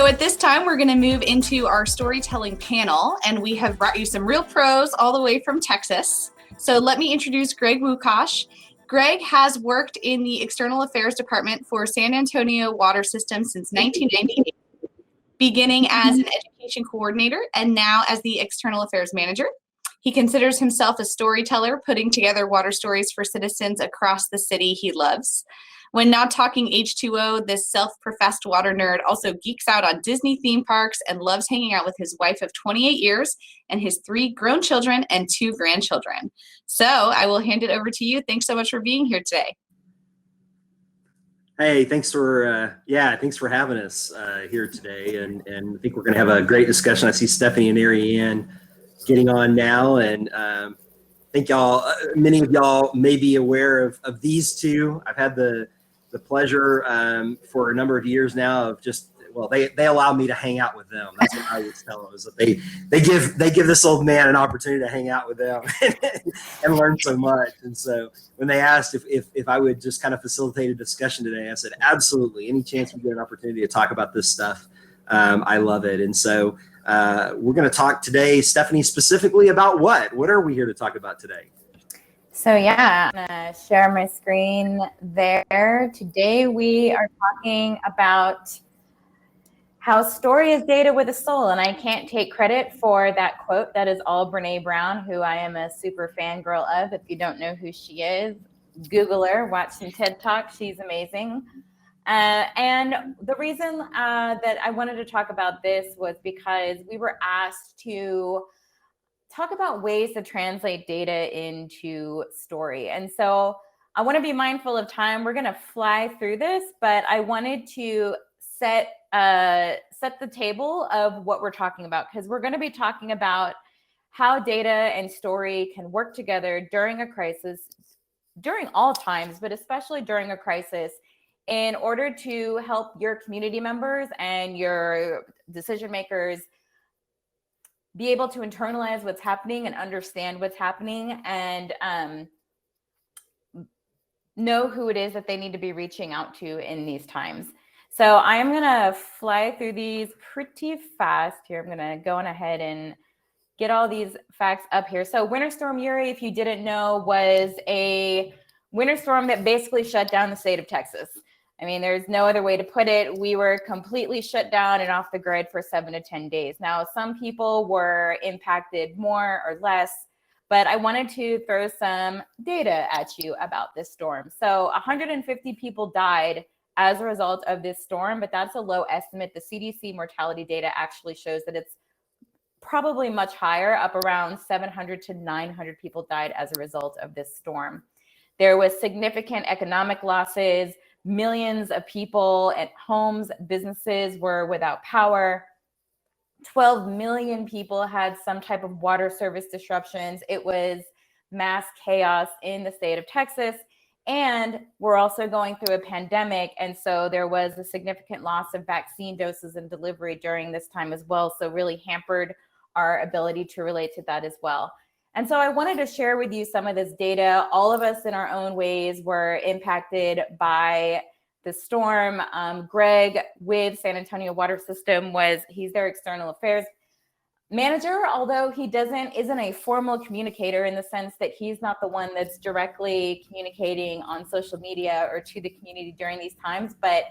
So at this time, we're going to move into our storytelling panel, and we have brought you some real pros all the way from Texas. So let me introduce Greg Wukash. Greg has worked in the External Affairs Department for San Antonio Water System since 1998, beginning as an education coordinator and now as the External Affairs Manager. He considers himself a storyteller, putting together water stories for citizens across the city he loves. When not talking H2O, this self-professed water nerd also geeks out on Disney theme parks and loves hanging out with his wife of 28 years and his 3 grown children and 2 grandchildren. So I will hand it over to you. Thanks so much for being here today. Hey, thanks for having us here today, and I think we're going to have a great discussion. I see Stephanie and Ariane getting on now, and I think many of y'all may be aware of these two. I've had the pleasure for a number of years now of they allow me to hang out with them. That's what I would tell them, is that they give this old man an opportunity to hang out with them and learn so much. And so when they asked if I would just kind of facilitate a discussion today, I said, absolutely. Any chance we get an opportunity to talk about this stuff, I love it. And so we're going to talk today, Stephanie, specifically about what? What are we here to talk about today? So yeah, I'm going to share my screen there. Today we are talking about how story is data with a soul. And I can't take credit for that quote. That is all Brene Brown, who I am a super fangirl of. If you don't know who she is, Google her, watch some TED Talks. She's amazing. And the reason that I wanted to talk about this was because we were asked to talk about ways to translate data into story. And so I want to be mindful of time. We're going to fly through this, but I wanted to set the table of what we're talking about, because we're going to be talking about how data and story can work together during a crisis, during all times, but especially during a crisis, in order to help your community members and your decision makers be able to internalize what's happening and understand what's happening, and know who it is that they need to be reaching out to in these times. So I'm going to fly through these pretty fast here. I'm going to go on ahead and get all these facts up here. So Winter Storm Uri, if you didn't know, was a winter storm that basically shut down the state of Texas. I mean, there's no other way to put it. We were completely shut down and off the grid for 7 to 10 days. Now, some people were impacted more or less, but I wanted to throw some data at you about this storm. So 150 people died as a result of this storm, but that's a low estimate. The CDC mortality data actually shows that it's probably much higher, up around 700 to 900 people died as a result of this storm. There was significant economic losses. Millions of people at homes, businesses were without power. 12 million people had some type of water service disruptions. It was mass chaos in the state of Texas. And we're also going through a pandemic. And so there was a significant loss of vaccine doses and delivery during this time as well. So really hampered our ability to relate to that as well. And so I wanted to share with you some of this data. All of us in our own ways were impacted by the storm. Greg with San Antonio Water System he's their external affairs manager, although he isn't a formal communicator in the sense that he's not the one that's directly communicating on social media or to the community during these times, but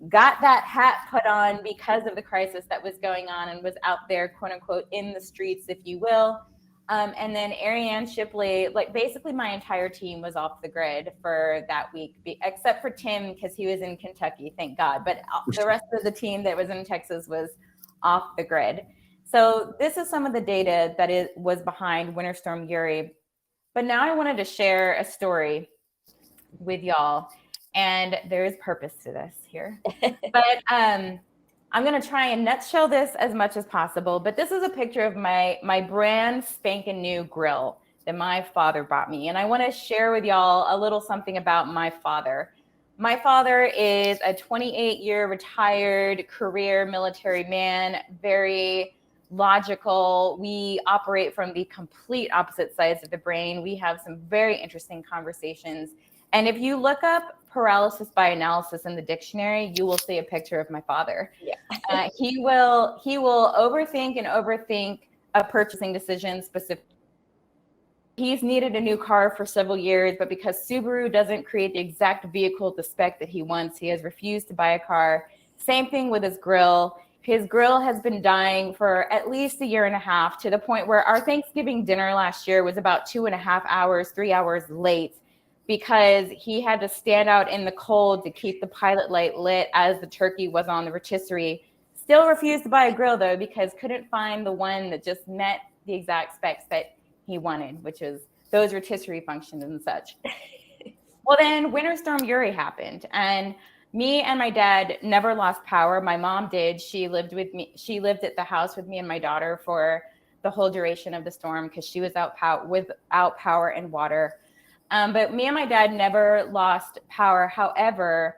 got that hat put on because of the crisis that was going on and was out there, quote unquote, in the streets, if you will. And then Ariane Shipley, basically my entire team was off the grid for that week, except for Tim, because he was in Kentucky, thank God. But the rest of the team that was in Texas was off the grid. So this is some of the data that was behind Winter Storm Uri. But now I wanted to share a story with y'all. And there is purpose to this here. But I'm going to try and nutshell this as much as possible, but this is a picture of my brand spanking new grill that my father bought me. And I want to share with y'all a little something about my father. My father is a 28-year retired career military man, very logical. We operate from the complete opposite sides of the brain. We have some very interesting conversations. And if you look up paralysis by analysis in the dictionary, you will see a picture of my father. Yeah. He will overthink and overthink a purchasing decision specifically. He's needed a new car for several years, but because Subaru doesn't create the exact vehicle to spec that he wants, he has refused to buy a car. Same thing with his grill. His grill has been dying for at least a year and a half, to the point where our Thanksgiving dinner last year was about 2.5 hours, 3 hours late, because he had to stand out in the cold to keep the pilot light lit as the turkey was on the rotisserie. Still refused to buy a grill though, because couldn't find the one that just met the exact specs that he wanted, which is those rotisserie functions and such. Well, then Winter Storm Uri happened, and me and my dad never lost power. My mom did. She lived with me. She lived at the house with me and my daughter for the whole duration of the storm because she was without power and water. But me and my dad never lost power. However,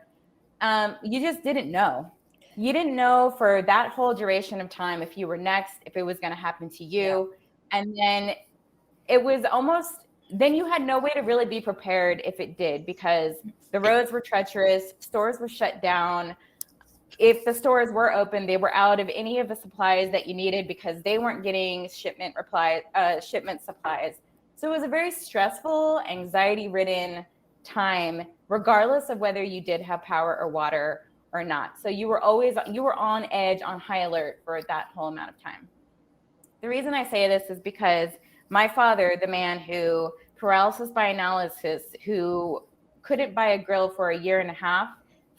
you just didn't know. You didn't know for that whole duration of time if you were next, if it was going to happen to you. Yeah. And then it was almost, then you had no way to really be prepared if it did, because the roads were treacherous, stores were shut down. If the stores were open, they were out of any of the supplies that you needed because they weren't getting shipment supplies. So it was a very stressful, anxiety-ridden time, regardless of whether you did have power or water or not. So you were on edge, on high alert for that whole amount of time. The reason I say this is because my father, the man who paralysis by analysis, who couldn't buy a grill for a year and a half,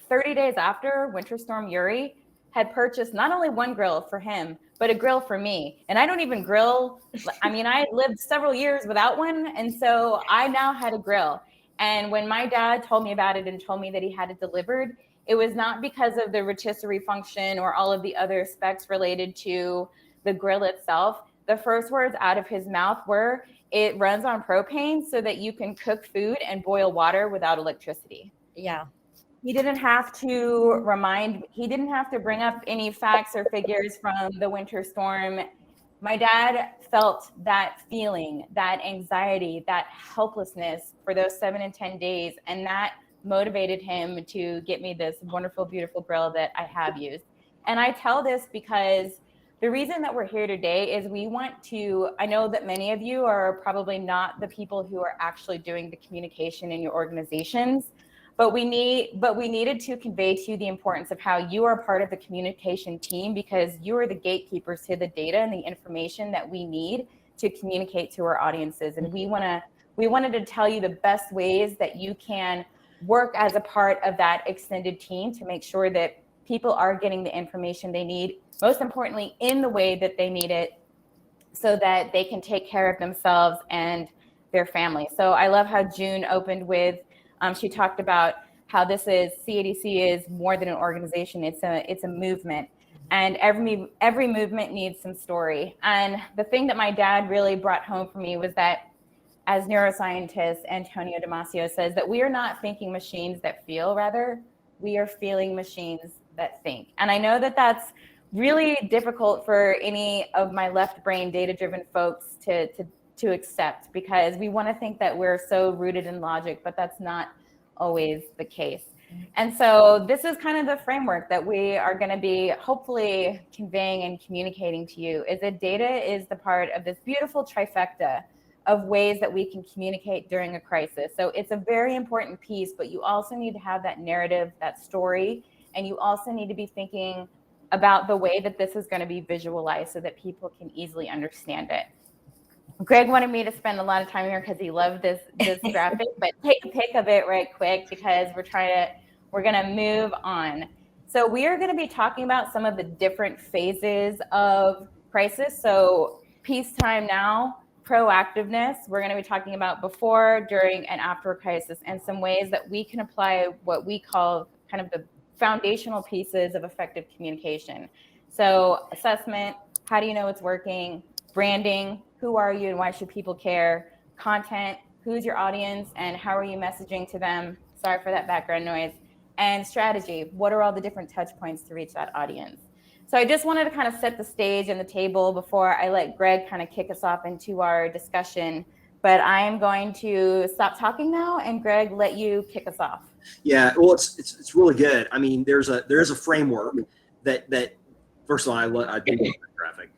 30 days after Winter Storm Uri, had purchased not only one grill for him, but a grill for me. And I don't even grill. I mean, I lived several years without one. And so I now had a grill. And when my dad told me about it and told me that he had it delivered, it was not because of the rotisserie function or all of the other specs related to the grill itself. The first words out of his mouth were, it runs on propane so that you can cook food and boil water without electricity. Yeah. He didn't have to bring up any facts or figures from the winter storm. My dad felt that feeling, that anxiety, that helplessness for those 7 and 10 days. And that motivated him to get me this wonderful, beautiful grill that I have used. And I tell this because the reason that we're here today is I know that many of you are probably not the people who are actually doing the communication in your organizations, but we needed to convey to you the importance of how you are part of the communication team, because you are the gatekeepers to the data and the information that we need to communicate to our audiences. And we wanted to tell you the best ways that you can work as a part of that extended team to make sure that people are getting the information they need, most importantly, in the way that they need it, so that they can take care of themselves and their family. So I love how June opened with, she talked about how CADC is more than an organization. It's a movement, and every movement needs some story. And the thing that my dad really brought home for me was that, as neuroscientist Antonio Damasio says, that we are not thinking machines that feel, rather, we are feeling machines that think. And I know that that's really difficult for any of my left brain data-driven folks to accept, because we want to think that we're so rooted in logic, but that's not always the case. And so this is kind of the framework that we are going to be hopefully conveying and communicating to you, is that data is the part of this beautiful trifecta of ways that we can communicate during a crisis. So it's a very important piece, but you also need to have that narrative, that story, and you also need to be thinking about the way that this is going to be visualized so that people can easily understand it. Greg wanted me to spend a lot of time here because he loved this graphic, but take a pic of it right quick because we're going to move on. So we are going to be talking about some of the different phases of crisis. So peacetime now, proactiveness, we're going to be talking about before, during, and after a crisis, and some ways that we can apply what we call kind of the foundational pieces of effective communication. So assessment, how do you know it's working? Branding, who are you and why should people care? Content, who's your audience and how are you messaging to them? Sorry for that background noise. And strategy, what are all the different touch points to reach that audience? So I just wanted to kind of set the stage and the table before I let Greg kind of kick us off into our discussion. But I am going to stop talking now and Greg, let you kick us off. Yeah, well, it's really good. I mean, there is a framework that First of all, I do love that graphic,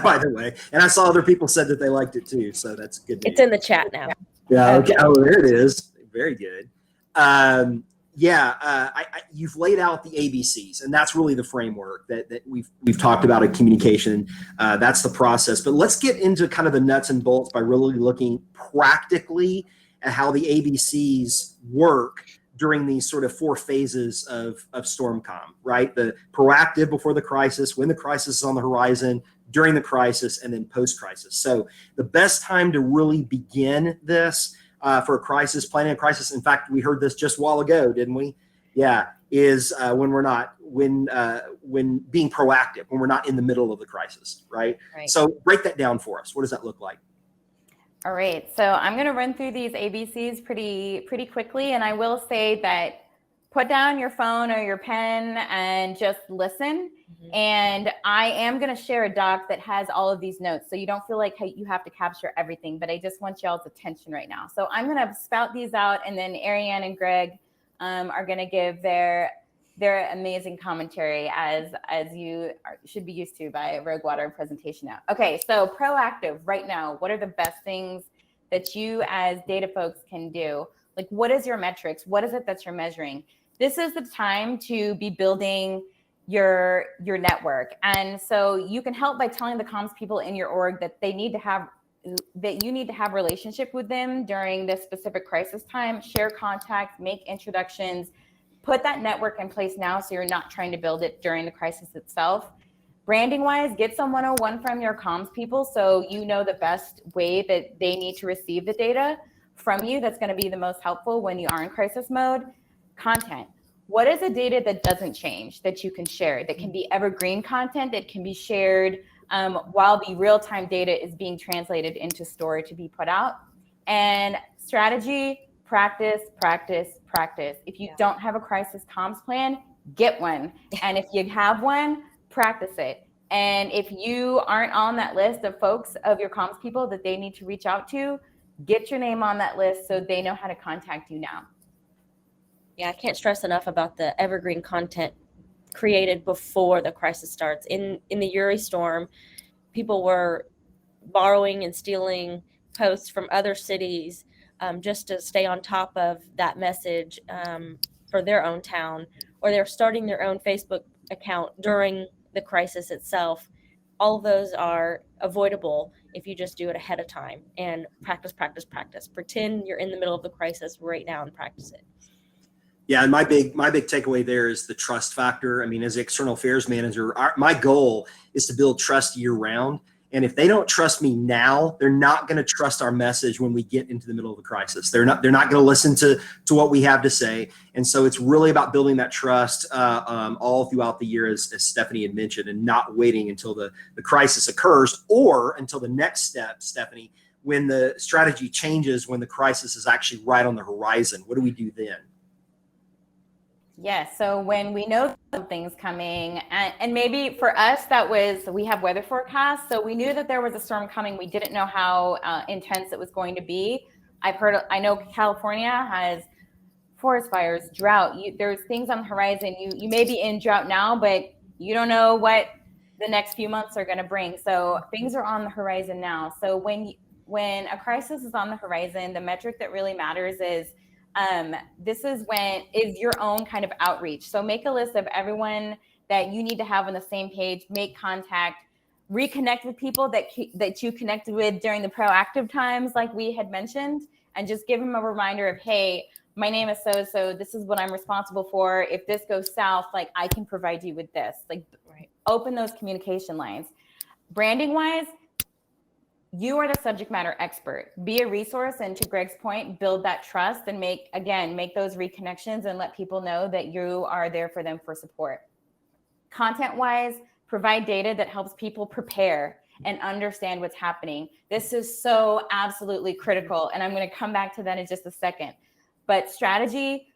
by the way. And I saw other people said that they liked it too, so that's good news. It's in the chat now. Yeah. Okay. Oh, there it is. Very good. You've laid out the ABCs, and that's really the framework that we've talked about in communication. That's the process. But let's get into kind of the nuts and bolts by really looking practically at how the ABCs work during these sort of 4 phases of StormCom, right? The proactive before the crisis, when the crisis is on the horizon, during the crisis, and then post-crisis. So the best time to really begin this for a crisis, planning a crisis, in fact, we heard this just a while ago, didn't we? Yeah, is when being proactive, when we're not in the middle of the crisis, right? So break that down for us. What does that look like? All right, so I'm going to run through these ABCs pretty quickly, and I will say that put down your phone or your pen and just listen. Mm-hmm. And I am going to share a doc that has all of these notes, so you don't feel like you have to capture everything, but I just want y'all's attention right now. So I'm going to spout these out, and then Ariane and Greg are going to give their amazing commentary as you should be used to by Rogue Water presentation now. Okay, so proactive right now. What are the best things that you as data folks can do? Like, what is your metrics? What is it that you're measuring? This is the time to be building your network. And so you can help by telling the comms people in your org that you need to have relationship with them during this specific crisis time. Share contacts, make introductions, put that network in place now so you're not trying to build it during the crisis itself. Branding wise, get some 101 from your comms people so you know the best way that they need to receive the data from you that's going to be the most helpful when you are in crisis mode. Content. What is the data that doesn't change that you can share, that can be evergreen content that can be shared while the real-time data is being translated into story to be put out? And strategy, practice. If you don't have a crisis comms plan, get one. And if you have one, practice it. And if you aren't on that list of folks of your comms people that they need to reach out to, get your name on that list so they know how to contact you now. Yeah, I can't stress enough about the evergreen content created before the crisis starts. In the Uri storm, people were borrowing and stealing posts from other cities just to stay on top of that message for their own town, or they're starting their own Facebook account during the crisis itself. All of those are avoidable if you just do it ahead of time and practice. Pretend you're in the middle of the crisis right now and practice it. Yeah, and my big takeaway there is the trust factor. I mean, as the external affairs manager, my goal is to build trust year round. And if they don't trust me now, they're not going to trust our message when we get into the middle of the crisis. They're not going to listen to what we have to say. And so it's really about building that trust all throughout the year, as Stephanie had mentioned, and not waiting until the crisis occurs or until the next step, Stephanie, when the strategy changes, when the crisis is actually right on the horizon. What do we do then? Yes. So when we know something's coming, and maybe for us, we have weather forecasts. So we knew that there was a storm coming. We didn't know how intense it was going to be. I know California has forest fires, drought. There's things on the horizon. You may be in drought now, but you don't know what the next few months are going to bring. So things are on the horizon now. So when a crisis is on the horizon, the metric that really matters is this is your own kind of outreach. So make a list of everyone that you need to have on the same page, make contact, reconnect with people that you connected with during the proactive times, like we had mentioned, and just give them a reminder of, hey, my name is so-and-so, this is what I'm responsible for. If this goes south, like I can provide you with this. Like open those communication lines. Branding wise, you are the subject matter expert. Be a resource, and to Greg's point, build that trust and make those reconnections and let people know that you are there for them for support. Content-wise, provide data that helps people prepare and understand what's happening. This is so absolutely critical, and I'm going to come back to that in just a second. But strategy,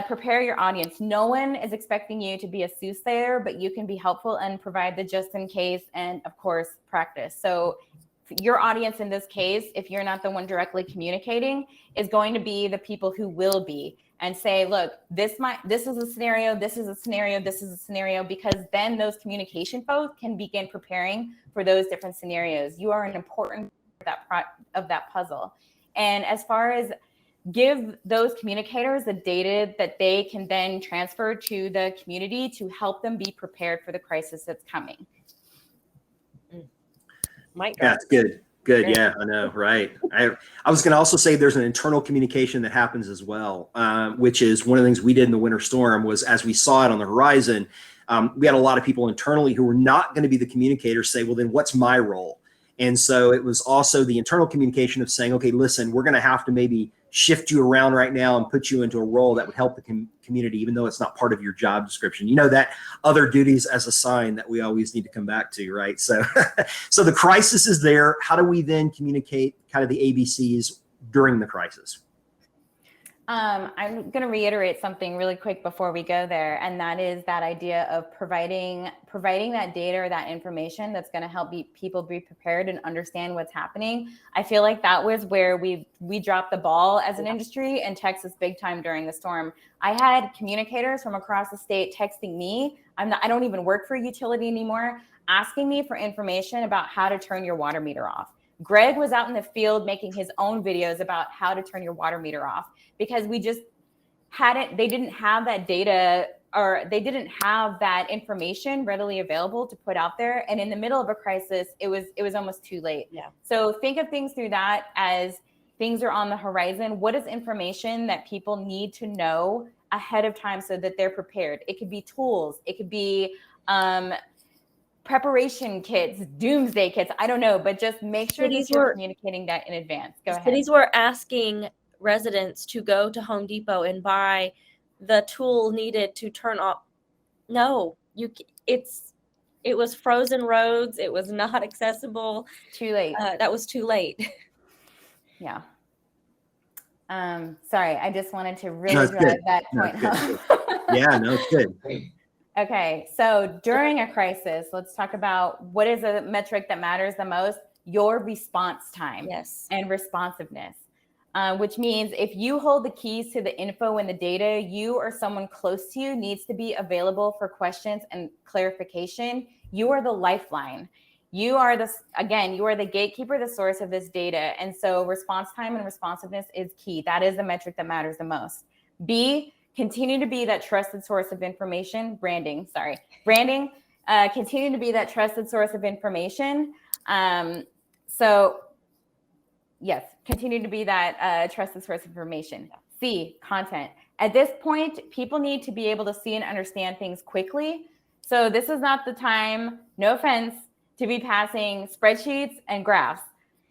prepare your audience. No one is expecting you to be a soothsayer, but you can be helpful and provide the just in case, and of course, practice. So your audience in this case, if you're not the one directly communicating, is going to be the people who will be. and say, look, this is a scenario, this is a scenario, this is a scenario, because then those communication folks can begin preparing for those different scenarios. You are an important part of that puzzle. And as far as give those communicators the data that they can then transfer to the community to help them be prepared for the crisis that's coming. Mike, Yeah, it's good. Good. Yeah, I know. Right. I was going to also say there's an internal communication that happens as well, which is one of the things we did in the winter storm was as we saw it on the horizon, we had a lot of people internally who were not going to be the communicators say, well, then what's my role? And so it was also the internal communication of saying, okay, listen, we're going to have to maybe shift you around right now and put you into a role that would help the community, even though it's not part of your job description. You know, that other duties as a sign that we always need to come back to, right? So, so the crisis is there. How do we then communicate kind of the ABCs during the crisis? I'm going to reiterate something really quick before we go there, and that is that idea of providing that data or that information that's going to help people be prepared and understand what's happening. I feel like that was where we dropped the ball as an industry in Texas big time during the storm. I had communicators from across the state texting me. I don't even work for a utility anymore, asking me for information about how to turn your water meter off. Greg was out in the field making his own videos about how to turn your water meter off, because we just they didn't have that data, or they didn't have that information readily available to put out there. And in the middle of a crisis, it was almost too late. Yeah. So think of things through that as things are on the horizon. What is information that people need to know ahead of time so that they're prepared? It could be tools. It could be preparation kits, doomsday kits. I don't know, but just make sure that you're communicating that in advance. Go ahead. Cities were asking residents to go to Home Depot and buy the tool needed to turn off. No, it was frozen roads. It was not accessible. Too late. That was too late. Yeah. Sorry, I just wanted to really drive that point home. Yeah, no, it's good. Okay, so during a crisis, let's talk about what is a metric that matters the most: your response time. Yes. And responsiveness, which means if you hold the keys to the info and the data, you or someone close to you needs to be available for questions and clarification. You are the lifeline. You are the gatekeeper, the source of this data. And so response time and responsiveness is key. That is the metric that matters the most. B, continue to be that trusted source of information. Branding, continue to be that trusted source of information. So yes, continue to be that trusted source of information. C, content. At this point, people need to be able to see and understand things quickly. So this is not the time, no offense, to be passing spreadsheets and graphs.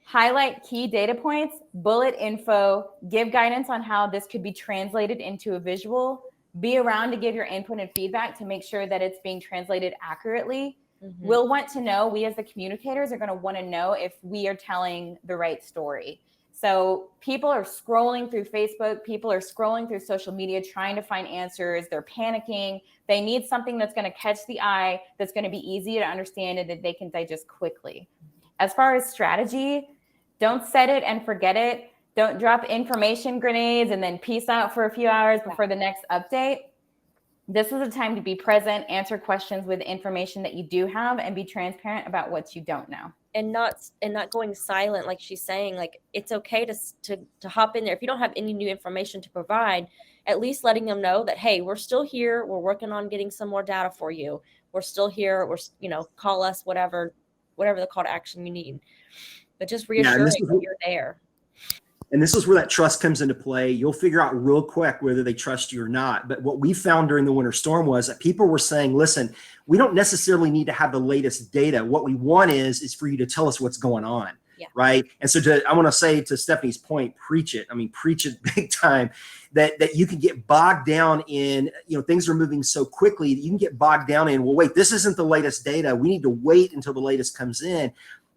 Highlight key data points, bullet info, give guidance on how this could be translated into a visual, be around to give your input and feedback to make sure that it's being translated accurately. Mm-hmm. We'll want to know, we as the communicators are going to want to know if we are telling the right story. So people are scrolling through Facebook, people are scrolling through social media, trying to find answers. They're panicking. They need something that's going to catch the eye, that's going to be easy to understand and that they can digest quickly. As far as strategy, don't set it and forget it. Don't drop information grenades and then peace out for a few hours before the next update. This is a time to be present, answer questions with information that you do have, and be transparent about what you don't know. And not going silent, like she's saying. Like, it's okay to hop in there if you don't have any new information to provide. At least letting them know that, hey, we're still here. We're working on getting some more data for you. We're still here. Call us, whatever the call to action you need. But just reassuring that you're there. And this is where that trust comes into play. You'll figure out real quick whether they trust you or not. But what we found during the winter storm was that people were saying, listen, we don't necessarily need to have the latest data. What we want is for you to tell us what's going on. Yeah. Right. And so I want to say to Stephanie's point, preach it. I mean, preach it big time, that you can get bogged down in, things are moving so quickly that you can get bogged down in, well, wait, this isn't the latest data. We need to wait until the latest comes in.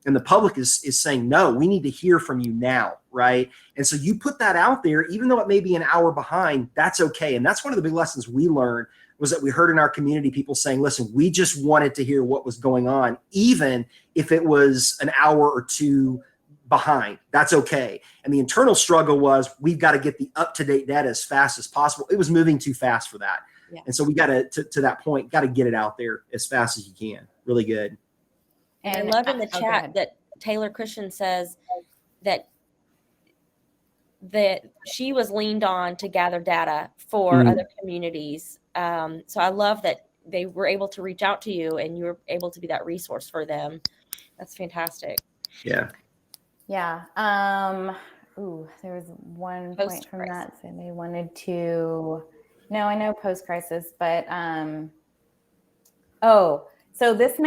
And the public is saying, no, we need to hear from you now, right? And so you put that out there, even though it may be an hour behind, that's okay. And that's one of the big lessons we learned, was that we heard in our community people saying, listen, we just wanted to hear what was going on, even if it was an hour or two behind. That's okay. And the internal struggle was we've got to get the up-to-date data as fast as possible. It was moving too fast for that. Yeah. And so we got to that point, got to get it out there as fast as you can. Really good. And I love in the go chat ahead. that Taylor Christian says that she was leaned on to gather data for other communities. So I love that they were able to reach out to you and you were able to be that resource for them. That's fantastic. Yeah. Yeah. There was one point from that. So they wanted to, no, I know post-crisis, but, so this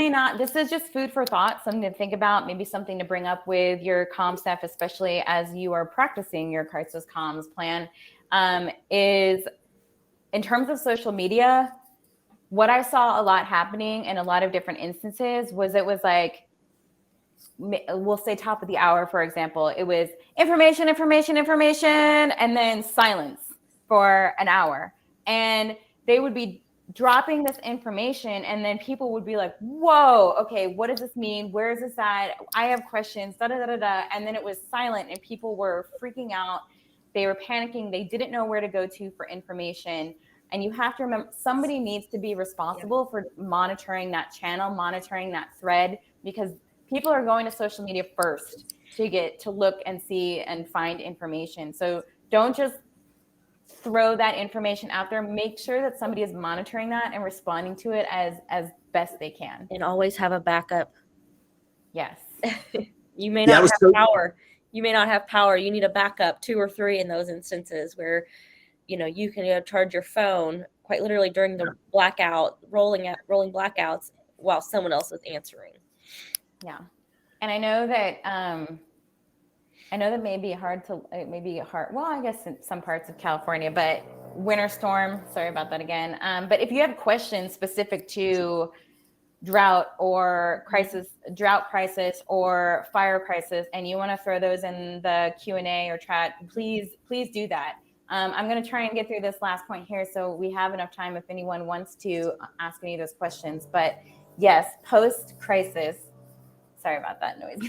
is just food for thought, something to think about, maybe something to bring up with your comm staff, especially as you are practicing your crisis comms plan, is in terms of social media, what I saw a lot happening in a lot of different instances was it was like, we'll say top of the hour, for example, it was information, and then silence for an hour. And they would be dropping this information and then people would be like, whoa, okay, what does this mean? Where is this at? I have questions, And then it was silent and people were freaking out. They were panicking. They didn't know where to go to for information. And you have to remember, somebody needs to be responsible for monitoring that channel, monitoring that thread, because people are going to social media first to get to look and see and find information. So don't just throw that information out there. Make sure that somebody is monitoring that and responding to it as best they can. And always have a backup. Yes. You may not have power. You may not have power. You need a backup, 2 or 3 in those instances where, you can charge your phone quite literally during the blackout, rolling blackouts while someone else is answering. Yeah. And I know that may be hard. Well, I guess in some parts of California, but winter storm, sorry about that again. But if you have questions specific to drought crisis or fire crisis, and you want to throw those in the Q&A or chat, please do that. I'm going to try and get through this last point here so we have enough time if anyone wants to ask any of those questions. But yes, post-crisis, sorry about that noise.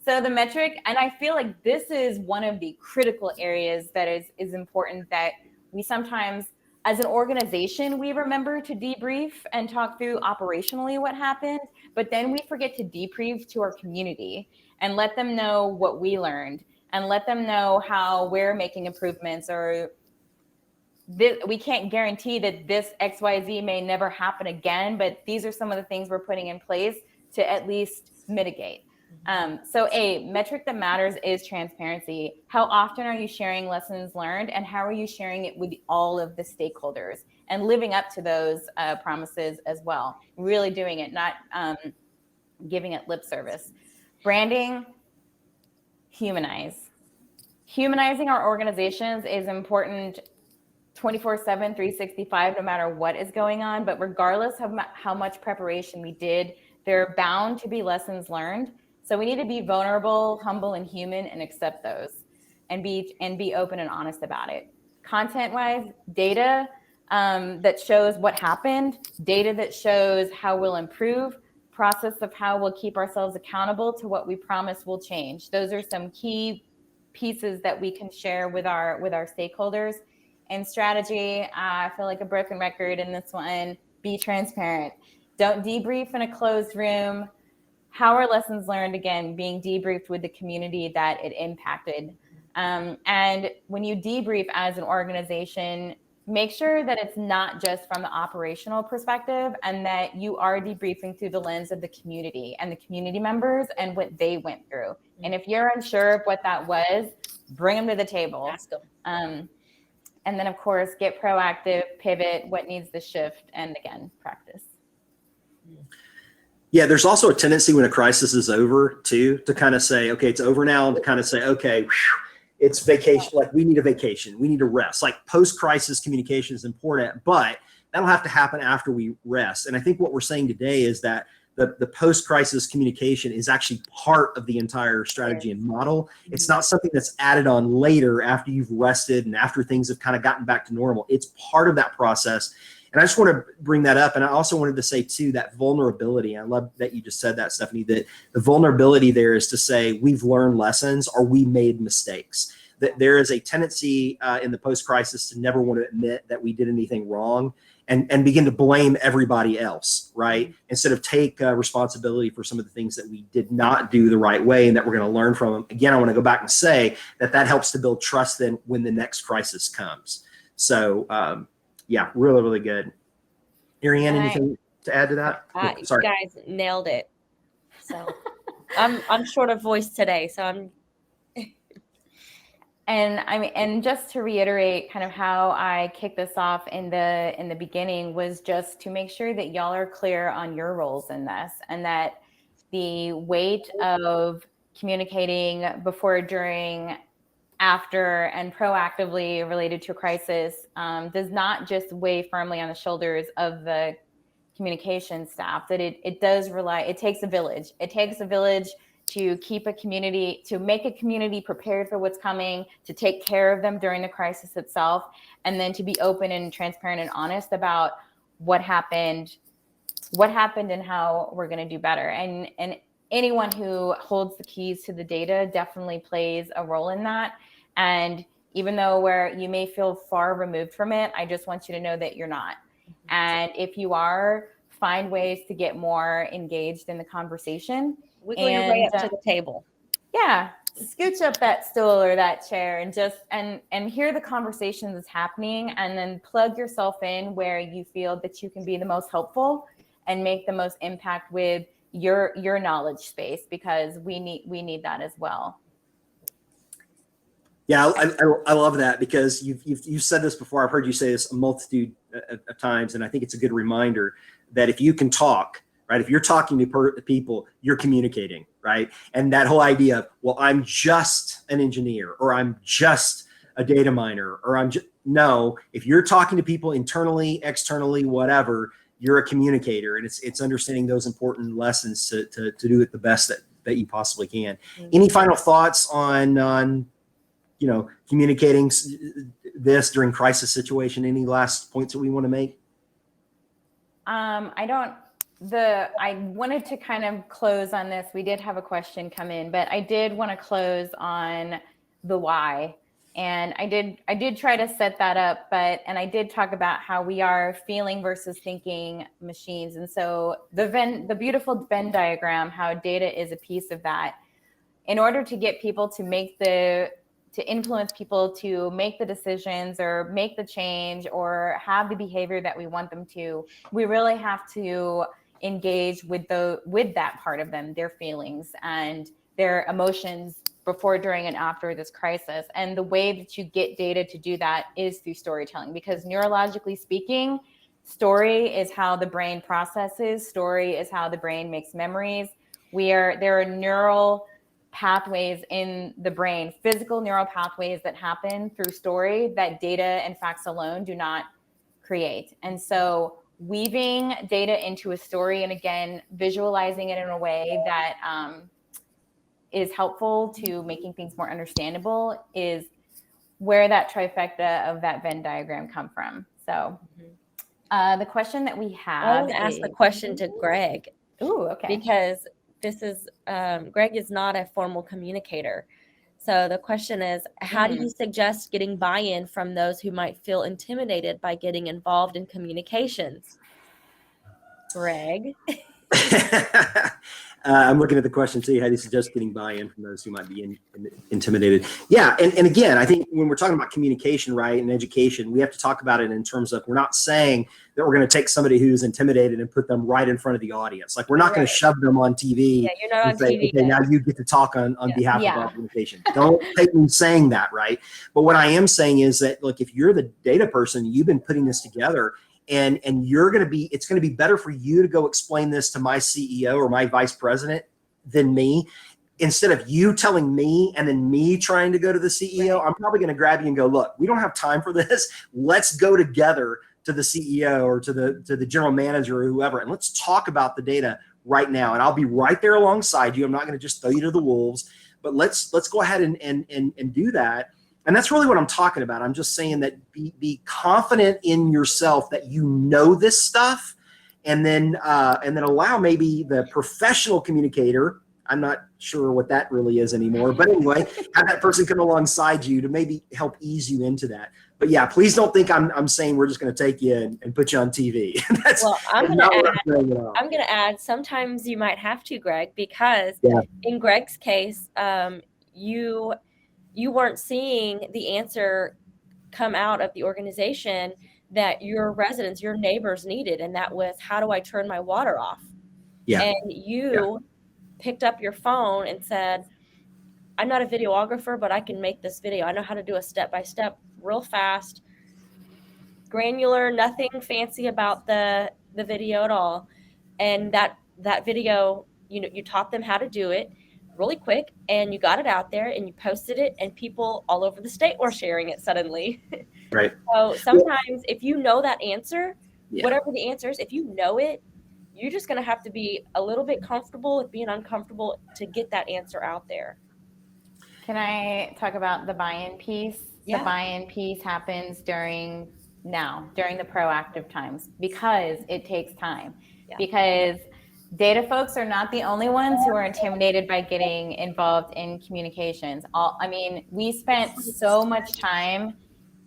So the metric, and I feel like this is one of the critical areas that is important, that we sometimes, as an organization, we remember to debrief and talk through operationally what happened, but then we forget to debrief to our community and let them know what we learned and let them know how we're making improvements, or we can't guarantee that this XYZ may never happen again, but these are some of the things we're putting in place to at least mitigate. So a metric that matters is transparency. How often are you sharing lessons learned, and how are you sharing it with all of the stakeholders and living up to those promises as well? Really doing it, not giving it lip service. Branding, humanizing our organizations is important 24/7, 365, no matter what is going on. But regardless of how much preparation we did, there are bound to be lessons learned. So we need to be vulnerable, humble, and human, and accept those, and be open and honest about it. Content-wise, data that shows what happened, data that shows how we'll improve, process of how we'll keep ourselves accountable to what we promise will change. Those are some key pieces that we can share with our stakeholders. And strategy, I feel like a broken record in this one. Be transparent. Don't debrief in a closed room. How are lessons learned, again, being debriefed with the community that it impacted? And when you debrief as an organization, make sure that it's not just from the operational perspective, and that you are debriefing through the lens of the community and the community members and what they went through. And if you're unsure of what that was, bring them to the table. Ask them. And then, of course, get proactive, pivot, what needs to shift, and again, practice. Yeah, there's also a tendency when a crisis is over to kind of say, okay, it's over now, and to kind of say, okay, it's vacation. Like, we need a vacation. We need to rest. Like, post-crisis communication is important, but that'll have to happen after we rest. And I think what we're saying today is that the post-crisis communication is actually part of the entire strategy and model. It's not something that's added on later after you've rested and after things have kind of gotten back to normal. It's part of that process. And I just want to bring that up. And I also wanted to say too, that vulnerability. I love that you just said that, Stephanie, that the vulnerability there is to say we've learned lessons or we made mistakes. That there is a tendency in the post-crisis to never want to admit that we did anything wrong and begin to blame everybody else, right? Instead of take responsibility for some of the things that we did not do the right way and that we're going to learn from them. Again, I want to go back and say that helps to build trust then when the next crisis comes. So yeah, really, really good. Ariane, anything to add to that? You guys nailed it. So I'm short of voice today, so I'm. And just to reiterate kind of how I kicked this off in the beginning was just to make sure that y'all are clear on your roles in this, and that the weight of communicating before, during, after, and proactively related to a crisis does not just weigh firmly on the shoulders of the communication staff, that it does rely, it takes a village. It takes a village to keep a community, to make a community prepared for what's coming, to take care of them during the crisis itself, and then to be open and transparent and honest about what happened and how we're going to do better. And anyone who holds the keys to the data definitely plays a role in that. And even though where you may feel far removed from it, I just want you to know that you're not. And if you are, find ways to get more engaged in the conversation. Wiggle your way up to the table. Yeah, scooch up that stool or that chair and just and hear the conversations that's happening, and then plug yourself in where you feel that you can be the most helpful and make the most impact with your knowledge space, because we need that as well. Yeah, I love that, because you've said this before. I've heard you say this a multitude of times, and I think it's a good reminder that if you can talk, right? If you're talking to people, you're communicating, right? And that whole idea of, well, I'm just an engineer, or I'm just a data miner, or no, if you're talking to people internally, externally, whatever, you're a communicator. And it's understanding those important lessons to do it the best that you possibly can. Mm-hmm. Any final thoughts on communicating this during crisis situation? Any last points that we want to make? I wanted to kind of close on this. We did have a question come in, but I did want to close on the why. And I did try to set that up, and I did talk about how we are feeling versus thinking machines. And so the beautiful Venn diagram, how data is a piece of that. In order to get people to influence people to make the decisions or make the change or have the behavior that we want them to, we really have to engage with that part of them, their feelings and their emotions before, during, and after this crisis. And the way that you get data to do that is through storytelling, because neurologically speaking, story is how the brain processes. Story is how the brain makes memories. There are neural pathways in the brain, physical neural pathways that happen through story that data and facts alone do not create. And so weaving data into a story, and again, visualizing it in a way that is helpful to making things more understandable, is where that trifecta of that Venn diagram come from. So the question that we have, I want to ask the question to Greg. Ooh, okay. Because this is Greg is not a formal communicator. So the question is, how do you suggest getting buy-in from those who might feel intimidated by getting involved in communications? Greg? I'm looking at the question too. How do you suggest getting buy-in from those who might be intimidated? Yeah, and again, I think when we're talking about communication, right, and education, we have to talk about it in terms of, we're not saying that we're going to take somebody who's intimidated and put them right in front of the audience. Like, we're not going to shove them on TV. Yeah, you're not on say, TV. Okay, now you get to talk on behalf of our organization. Don't take me saying that, right? But what I am saying is that, look, if you're the data person, you've been putting this together, and it's going to be better for you to go explain this to my CEO or my vice president than me. Instead of you telling me and then me trying to go to the CEO, I'm probably going to grab you and go, look, we don't have time for this. Let's go together to the CEO or to the general manager or whoever, and let's talk about the data right now. And I'll be right there alongside you. I'm not going to just throw you to the wolves, but let's go ahead and do that. And that's really what I'm talking about. I'm just saying that be confident in yourself that you know this stuff, and then allow maybe the professional communicator. I'm not sure what that really is anymore, but anyway, have that person come alongside you to maybe help ease you into that. But yeah, please don't think I'm saying we're just going to take you and put you on TV. That's Well, I'm not what going I'm saying at all. to add, sometimes you might have to, Greg, because Yeah. in Greg's case, you weren't seeing the answer come out of the organization that your residents, your neighbors needed. And that was, how do I turn my water off? Yeah. And you picked up your phone and said, I'm not a videographer, but I can make this video. I know how to do a step-by-step real fast, granular, nothing fancy about the video at all. And that video, you taught them how to do it really quick, and you got it out there and you posted it, and people all over the state were sharing it suddenly. Right. So sometimes if you know that answer, Yeah. whatever the answer is, if you know it, you're just going to have to be a little bit comfortable with being uncomfortable to get that answer out there. Can I talk about the buy-in piece? Yeah. The buy-in piece happens during the proactive times, because it takes time. Yeah. Because data folks are not the only ones who are intimidated by getting involved in communications. We spent so much time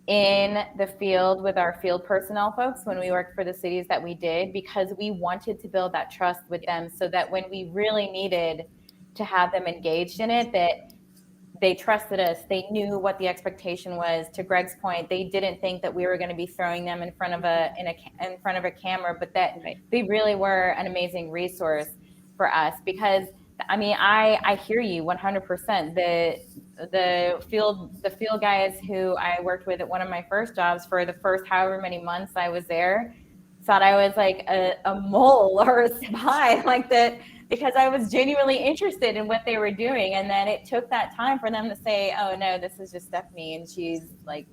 in the field with our field personnel folks when we worked for the cities that we did, because we wanted to build that trust with them, so that when we really needed to have them engaged in it, that they trusted us. They knew what the expectation was. To Greg's point, they didn't think that we were going to be throwing them in front of a camera, but that they really were an amazing resource for us. Because I hear you 100%. The field guys who I worked with at one of my first jobs for the first however many months I was there thought I was like a mole or a spy, like that, because I was genuinely interested in what they were doing. And then it took that time for them to say, oh no, this is just Stephanie, and she's like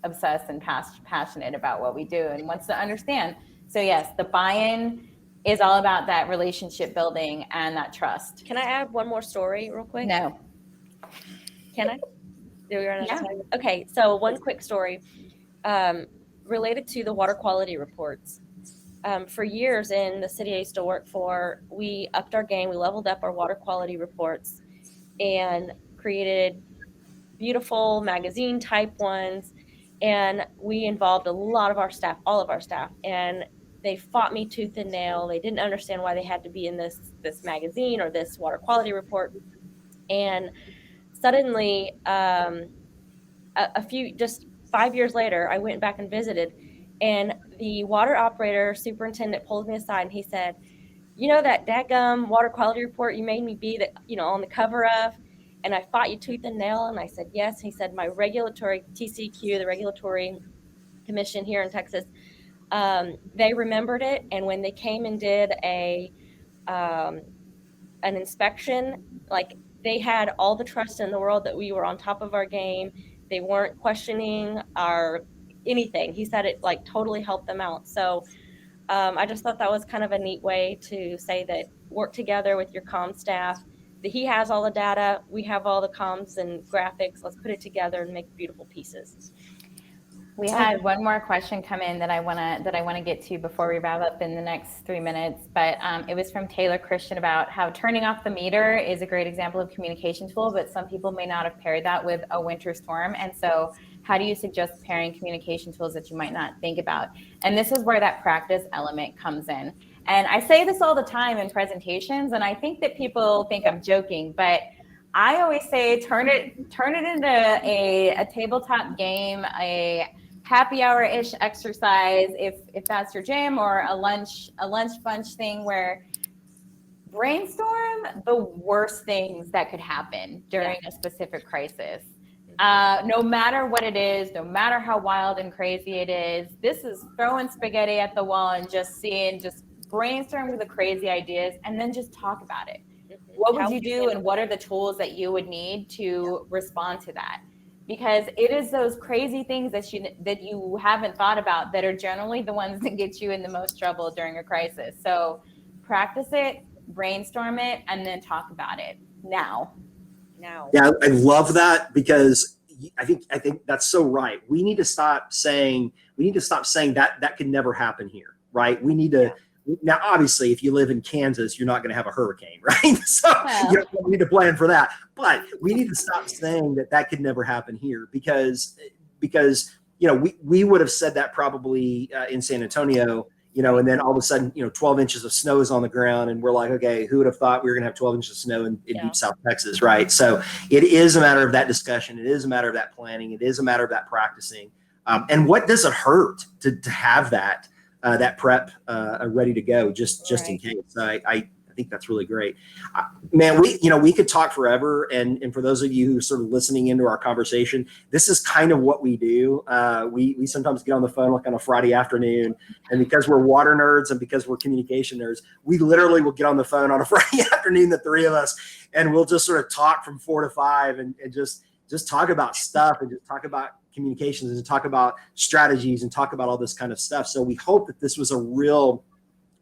obsessed and passionate about what we do and wants to understand. So yes, the buy-in is all about that relationship building and that trust. Can I add one more story real quick? No. Can I? Do we run out of Yeah. time? Okay, so one quick story related to the water quality reports. For years in the city I used to work for, we upped our game. We leveled up our water quality reports and created beautiful magazine type ones. And we involved a lot of our staff, all of our staff, and they fought me tooth and nail. They didn't understand why they had to be in this magazine or this water quality report. And suddenly, just 5 years later, I went back and visited, and the water operator superintendent pulled me aside and he said, you know that dadgum water quality report you made me be on the cover of, and I fought you tooth and nail? And I said, yes. He said, my regulatory TCQ, the regulatory commission here in Texas, they remembered it. And when they came and did an inspection, like, they had all the trust in the world that we were on top of our game. They weren't questioning our anything. He said it like totally helped them out. So I just thought that was kind of a neat way to say that work together with your comm staff. He has all the data, we have all the comms and graphics. Let's put it together and make beautiful pieces. We had one more question come in that I want to get to before we wrap up in the next 3 minutes, but it was from Taylor Christian about how turning off the meter is a great example of communication tool, but some people may not have paired that with a winter storm. And so how do you suggest pairing communication tools that you might not think about? And this is where that practice element comes in. And I say this all the time in presentations, and I think that people think I'm joking, but I always say turn it into a tabletop game, a happy hour-ish exercise, if that's your jam, or a lunch bunch thing, where brainstorm the worst things that could happen during a specific crisis. No matter what it is, no matter how wild and crazy it is, this is throwing spaghetti at the wall and just brainstorm with the crazy ideas, and then just talk about it. What would you do, and what are the tools that you would need to respond to that? Because it is those crazy things that you haven't thought about that are generally the ones that get you in the most trouble during a crisis. So practice it, brainstorm it, and then talk about it now. Yeah, I love that, because I think that's so right. We need to stop saying that could never happen here, right? We need to. Now, obviously, if you live in Kansas, you're not going to have a hurricane, right? So you don't need to plan for that. But we need to stop saying that could never happen here because we would have said that probably in San Antonio, and then all of a sudden, 12 inches of snow is on the ground, and we're like, okay, who would have thought we were going to have 12 inches of snow in deep South Texas, right? So it is a matter of that discussion. It is a matter of that planning. It is a matter of that practicing. And what does it hurt to have that prep ready to go just in case? I think that's really great. Man, we could talk forever. And for those of you who are sort of listening into our conversation, this is kind of what we do. We sometimes get on the phone like on a Friday afternoon, and because we're water nerds and because we're communication nerds, we literally will get on the phone on a Friday afternoon, the three of us, and we'll just sort of talk from 4 to 5 and just talk about stuff and just talk about communications and talk about strategies and talk about all this kind of stuff. So we hope that this was a real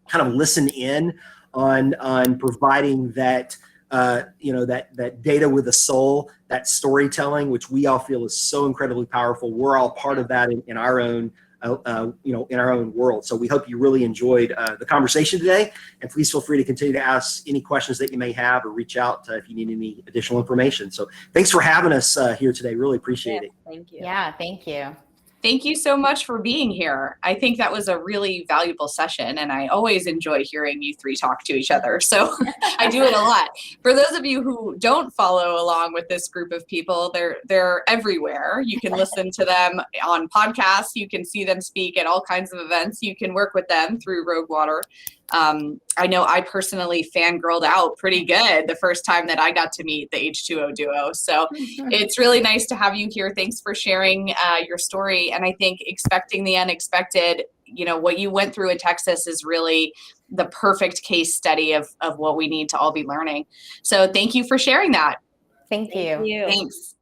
kind of listen in on providing that that data with a soul, that storytelling, which we all feel is so incredibly powerful. We're all part of that in our own in our own world. So we hope you really enjoyed the conversation today, and please feel free to continue to ask any questions that you may have or reach out if you need any additional information. So thanks for having us here today. Really appreciate it. Thank you. Yeah, thank you. Thank you so much for being here. I think that was a really valuable session, and I always enjoy hearing you three talk to each other. So I do it a lot. For those of you who don't follow along with this group of people, they're everywhere. You can listen to them on podcasts. You can see them speak at all kinds of events. You can work with them through Rogue Water. I know I personally fangirled out pretty good the first time that I got to meet the H2O duo. So it's really nice to have you here. Thanks for sharing your story. And I think expecting the unexpected, what you went through in Texas is really the perfect case study of what we need to all be learning. So thank you for sharing that. Thank you. Thanks.